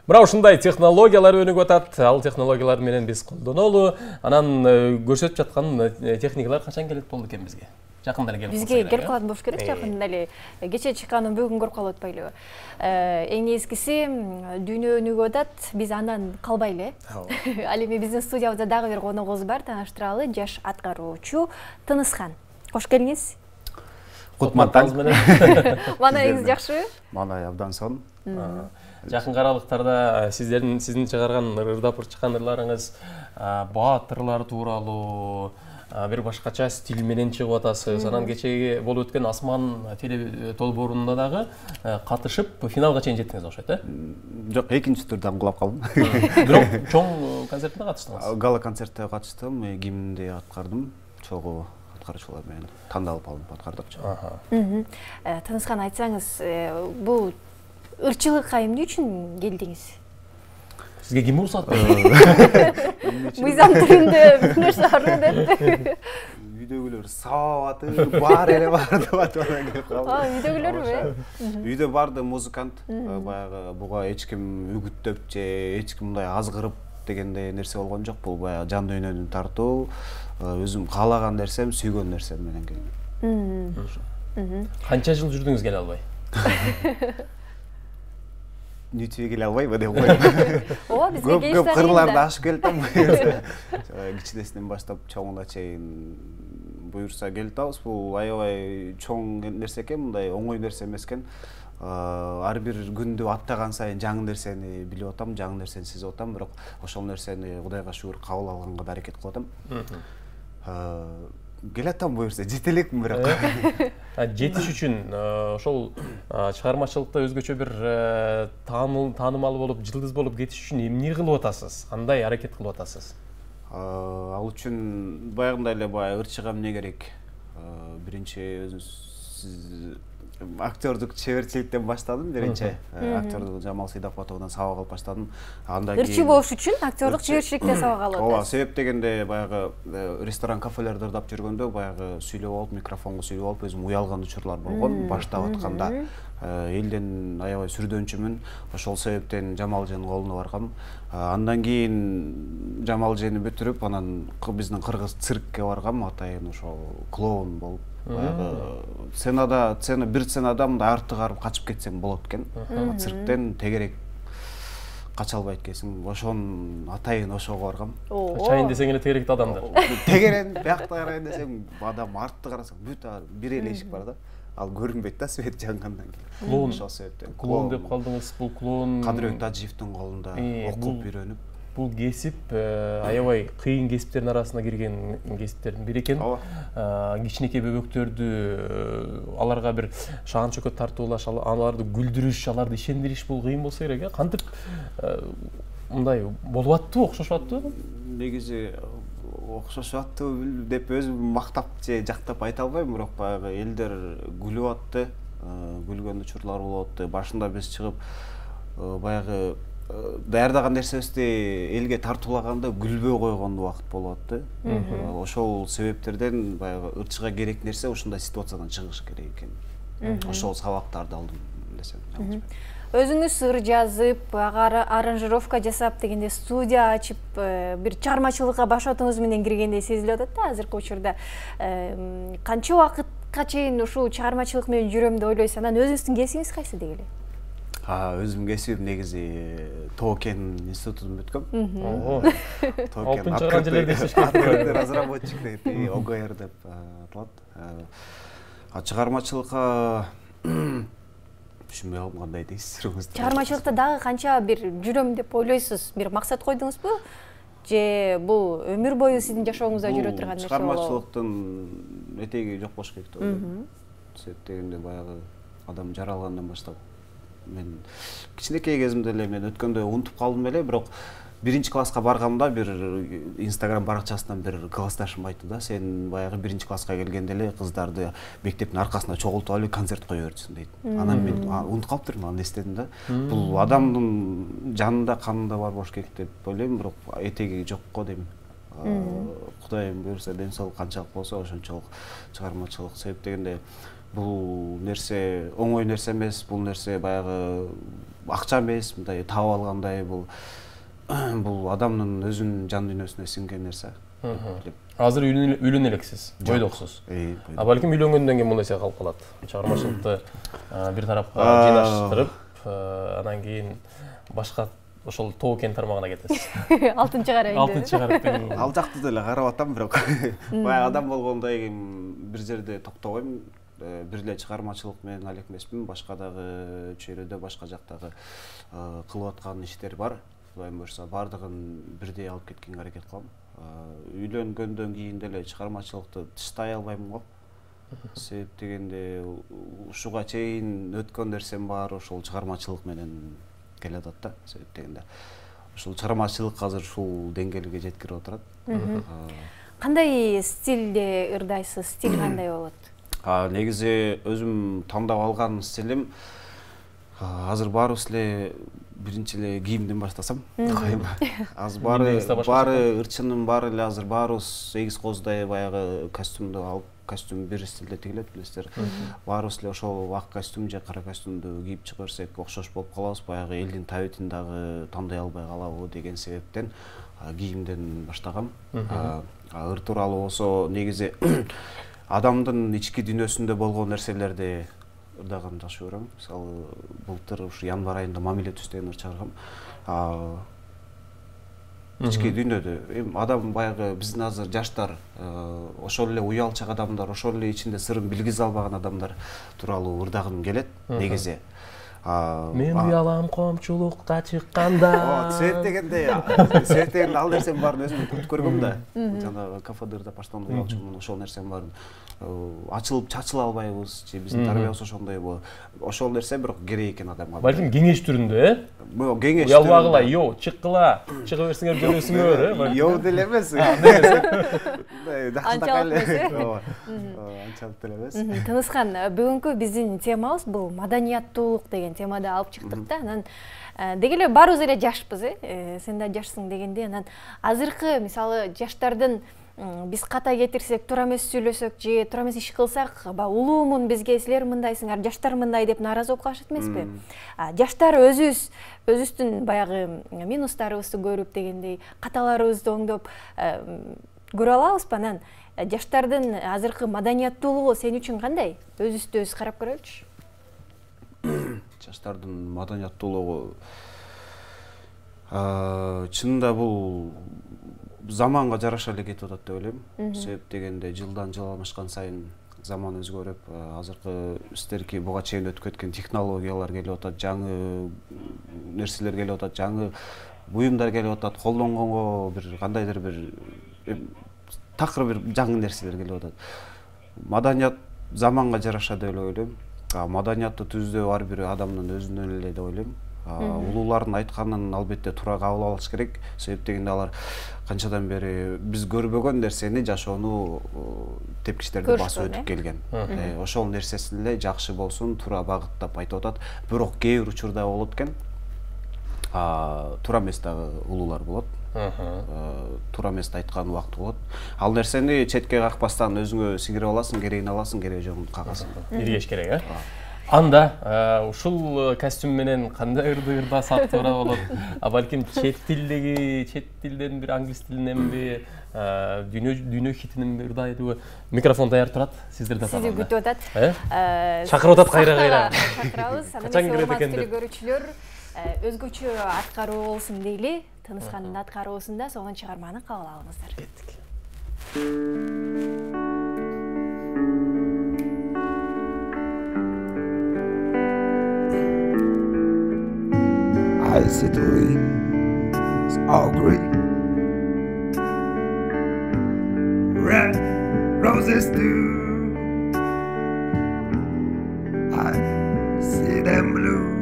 Мына ушундай технологиялар өнүгүп атат. Ал технологиялар менен биз колдонолу. Анан көрсөтүп жаткан техникалар качан келет болду экен бизге? Жакында эле келип калса керек. Бизге келип калат болуш керек жакында эле. Кече чыкканын бүгүн көрүп калып атпайлыбы? Эң нечкиси дүйнө өнүгүп атат. Биз андан калбайлы. Ал эми биздин студиябызда дагы бир коногубуз бар. Тааныштыралы, жаш аткаруучу Тынысхан. Кош келиңиз. Кутмантаңыз менен. Маанайыңыз жакшыбы? Маанай абдан сонун. Жакын аралыктарда сиздин чыгарган ырдап чыккан ырларыңыз баатырлар тууралуу бир башкача стиль менен чыгып атасыз. Анан кечеги болуп өткөн Асман теле толбоорунда дагы катышып финалга чейин жеттиңиз окшойт, Жок, экинчи турдан кулап калдым. Бирок чоң концертине катыштыңыз. Гала концертте катыштым, гимнди аткардым. Чогуу аткаруучулар менен тандалып алып аткардыкчы. Тынысхан, айтсаңыз, бул ырчылыкка эмне үчүн келдиңиз? Сизге ким уруксат? Мыйзам түрүндө бир нерсе аруу деп. Үйдөгүлөр сабап атып, бар эле барды атып келип калды. Үйдөгүлөрбү? Үйдө барды музыкант, баягы буга эч ким үгүттөп же эч ким мындай азгырып дегендей нерсе болгон жок. Бул баягы жан дүйнөнүн тартуу, өзүм каалаган нерсем, сүйгөн нерсем менен келдим. Канча жыл жүрдүңүз келе албай? Нютүгө келе албайбы деп коем. Ооба, бизге келишти. Көп кырларды ашып келдим. Кичинесинен баштап чоңуна чейин буюрса келип атабыз. Бул аябай чоң нерсе экен, мындай оңой нерсе эмес экен. Ар бир күндү аттаган сайын жаңы нерсени билип атам, жаңы нерсени сезип атам, бирок ошол нерсени Кудайга шүгүр кабыл алганга да аракет кылып атам. Келатам буюрса, жете элекмин бирок. Жетиш үчүн ошол чыгармачылыкта өзгөчө бир таанымал болуп, жылдыз болуп кетиш үчүн эмне кылып атасыз? Кандай аракет кылып атасыз? Ал үчүн баягындай эле ырчыга эмне керек? Биринчи өзүңүз актёрдук чеберчиликтен баштадым, биринчи. Актёрдук Жамал Сыйдаповдон сабак алып баштадым. Андан кийин ырчы болуш үчүн актёрлук чеберчиликтен сабак алып атасыз. Ооба, себеп дегенде баягы ресторан, кафелерде ырдап жүргөндө баягы сүйлөп алып, микрофонго сүйлөп алып, өзүм уялган учурлар болгон. Баштап атканда элден аябай сүрдөнчүмүн. Ошол себептен Жамалженин колуна баргам. Андан кийин Жамалжени бүтүрүп, анан биздин кыргыз циркке баргам, атайын ошол клоун болуп. Бир сценада мындай арты карып качып кетсең болот экен. Цирктен тегерек кача албайт экенсиң. Ошон атайын ошого баргам. Качайын десең эле тегеректи адамдар. Тегерен биякта карайын десең, адам артты карасаң бүт бир эле эшик бар да. Ал көрүнбөйт да свет жангандан кийин. Клоун. Ошол себептен. Клоун деп калдыңыз. Бул клоун Кадырбек Тажиевдин колунда окуп үйрөнүп. Бул кесип аябай кыйын кесиптердин арасына кирген кесиптердин бири экен. Кичинекей бөбөктөрдү аларга бир шаан чөкөт тартуулаш, аларды күлдүрүш, аларды ишендириш бул кыйын болсо керек, Кантип мындай болуп аттыбы, окшошуп аттыбы? Негизи окшошуп аттыбы деп өзүм мактап же жактап айта албайм, бирок баягы элдер күлүп атты, күлгөн учурлар болуп атты. Башында биз чыгып баягы даярдаган нерсебизди элге тартуулаганда күлбөй койгон убакыт болуп атты. Ошол себептерден баягы ырчыга керек нерсе ушундай ситуациядан чыгыш керек экен. Ошол сабактарды алдым десем. Өзүңүз ыр жазып, аранжировка жасап дегенде студия ачып, бир чыгармачылыкка башотуңуз менен киргендей сезилип атат да азыркы учурда. Канча убакытка чейин ушул чыгармачылык менен жүрөм деп ойлойсуз? Анан өзүңүздүн кесибиңиз кайсы дегиле? Өзүм кесибим негизи Токен институтун бүткөм. Токен открытый разработчик дейт, ОГР деп аталат. Чыгармачылыкка түшүнбөй калдым, кандай дейсиз? Чыгармачылыкта дагы канча бир жүрөм деп ойлойсуз? Бир максат койдуңузбу? Же бул өмүр бою сиздин жашооңузда жүрө турган нерсе болобу? Чыгармачылыктын этеги жок болуш керек деп ойлойм. Себеп дегенде баягы адам жаралгандан баштап мен кичинекей кезимде эле мен өткөндө унутуп калдым эле, бирок биринчи класска баргамда бир Инстаграм баракчасынан бир классташым айтты да, сен баягы биринчи класска келгенде эле кыздарды мектептин аркасына чогултуп алып концерт кое берчүсүң дейт. Анан мен унутуп калыптырмын, аны эстедим да. Бул адамдын жанында, канында бар болуш керек деп ойлойм, бирок этеги жок го дейм. Кудайым буюрса ден соолук канчалык болсо ошончолук чыгармачылык. Себеп дегенде бул нерсе оңой нерсе эмес, бул нерсе баягы акча эмес, мындай таап алгандай, бул адамдын өзүнүн жан дүйнөсүнө сиңген нерсе. Азыр үйлөнө элексиз, бойдоксуз. Балким үйлөнгөндөн кийин бул нерсе калып калат. Чыгармачылыкты бир тарапка жыйнаштырып, анан кийин башка ошол тоо кен тармагына кетесиз. Алтынчы карайын. Алтынчы карап. Ал жакты деле карап атам, бирок баягы адам болгондон кийин бир жерде токтобойм. Бир эле чыгармачылык менен алек эмеспин, башка дагы чөйрөдө, башка жактагы кылып аткан иштер бар. Кудайым буйрса, бардыгын бирдей алып кеткенге аракет кылам. Үйлөнгөндөн кийин деле чыгармачылыкты тыштай албайм го. Себеп дегенде ушуга чейин өткөн нерсем бар, ошол чыгармачылык менен келе атат да. Себеп дегенде ушул чыгармачылык азыр ушул деңгээлге жеткирип отурат. Кандай стилде ырдайсыз? Стиль кандай болот? Негизи өзүм тандап алган стилим азыр баарыбыз эле биринчи эле кийимден баштасам. Азыр баары ырчынын баары эле азыр баарыбыз эгиз кооздай баягы костюмду алып, костюм бир стилде тигилет, билесиздер. Баарыбыз эле ошол ак костюм же кара костюмду кийип чыга берсек окшош болуп калабыз, баягы элдин табитин дагы тандай албай калабы деген себептен кийимден баштагам. Ыр тууралуу болсо негизи адамдын ички дүйнөсүндө болгон нерселерди ырдаган жакшы көрөм. Мисалы, былтыр ушу январь айында мамиле түз деген ыр чыгаргам. Ички дүйнөдө эми адам баягы биздин азыр жаштар ошол эле уялчак адамдар, ошол эле ичинде сырын билгизе албаган адамдар тууралуу ырдагым келет негизи. Мен уялам коомчулукка чыкканда. Себеп дегенде ал нерсенин баарын өзүм көрүп көргөм да. Жанагы кафеде ырдап баштаганда уялчумун, ошол нерсенин баарын ачылып чачыла албайбыз, же биздин тарбиябыз ошондойбу. Ошол нерсе бирок керек экен адамга. Балким кеңеш түрүндө, Кеңеш түрүндө. Уялбагыла, йоо, чыккыла, чыга берсиңер жөнөсүңөр, Йоо деле эмес. Анчалык деле эмес. Тыныскан, бүгүнкү биздин темабыз бул маданияттуулук деген темада алып чыктык да. Анан деги эле баарыбыз эле жашпыз, сен да жашсың дегенде, анан азыркы мисалы жаштардын биз ката кетирсек, туура эмес сүйлөсөк же туура эмес иш кылсак, улуумун бизге силер мындайсыңар, жаштар мындай деп нааразы болуп калышат эмеспи? Жаштар өзүбүздүн баягы минустарыбызды көрүп дегендей, каталарыбызды оңдоп көрө алабызбы? Анан жаштардын азыркы маданияттуулугу сен үчүн кандай? Өзүбүздү өзүбүз карап көрөлүчү. Жаштардын маданияттуулугу чынында бул заманга жараша эле кетип атат деп ойлойм. Себеп дегенде жылдан жыл алмашкан сайын заман өзгөрүп, азыркы сиздерки буга чейин өтүп кеткен технологиялар келип атат, жаңы нерселер келип атат, жаңы буюмдар келип атат, колдонгонго бир кандайдыр бир такыр бир жаңы нерселер келип атат. Маданият заманга жараша деп ойлойм. Маданиятты түздөө ар бир адамдын өзүнөн эле деп ойлойм. Улуулардын айтканын албетте туура кабыл алыш керек. Себеп дегенде алар канчадан бери биз көрбөгөн нерсени жашоону тепкичтерди басып өтүп келген. Ошол нерсесин эле жакшы болсун, туура багыттап айтып атат. Бирок кээ бир учурда болот экен. Туура эмес дагы улуулар болот. Туура эмес айткан убакыт болот. Ал нерсени четке какпастан өзүңө сиңирип аласың, керегин аласың, кереги жогун кагасың. Иргеш керек, Анда ушул костюм менен кандай ырда саптуура болот? Балким чет тилден бир англис тилиненби, дүйнө хитинен бир ырдайбы? Микрофон даяр турат, сиздерде сизди күтүп атат. Чакырып атат кайра. Чакырабыз. Качан кирет экен деп. Көрүүчүлөр өзгөчө аткаруу болсун дейли. Тыныскандын аткаруусунда сонун чыгарманы кабыл алыңыздар. Кеттик. I see the leaves all green, red roses too. I see them blue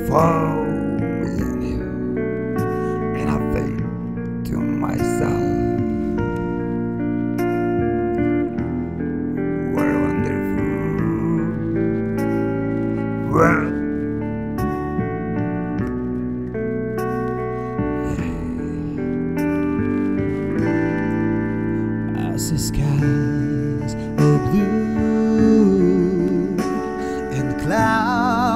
for me and you, and I think to myself, what a wonderful world. The skies are blue and clouds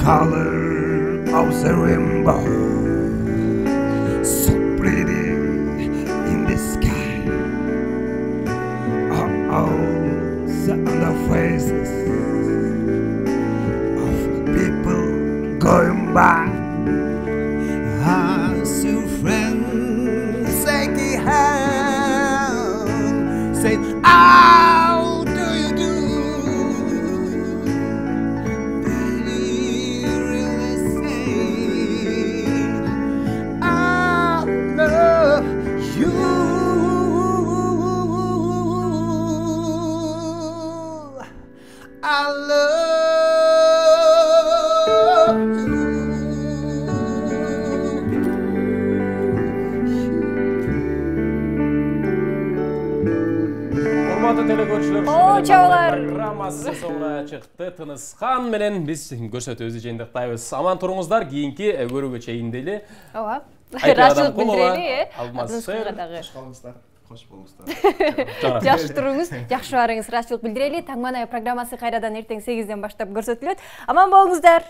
color of the rainbow, so pretty in the sky. Oh, the faces of people going by. As your friends shake your hand, say, how do you do? They really say, I love you. I love Чабалар. Программасы соңына чыкты. Тынысхан менен биз көрсөтүүбүздү жыйынтыктайбыз. Аман туруңуздар, кийинки көрүүгө чейин дели. Ооба. Ыраачылык билдирели, Алмаз сэр. Кош болуңуздар. Жакшы туруңуз, жакшы барыңыз, ыраачылык билдирели. Таңман ай программасы кайрадан эртең 8ден баштап көрсөтүлөт. Аман болуңуздар.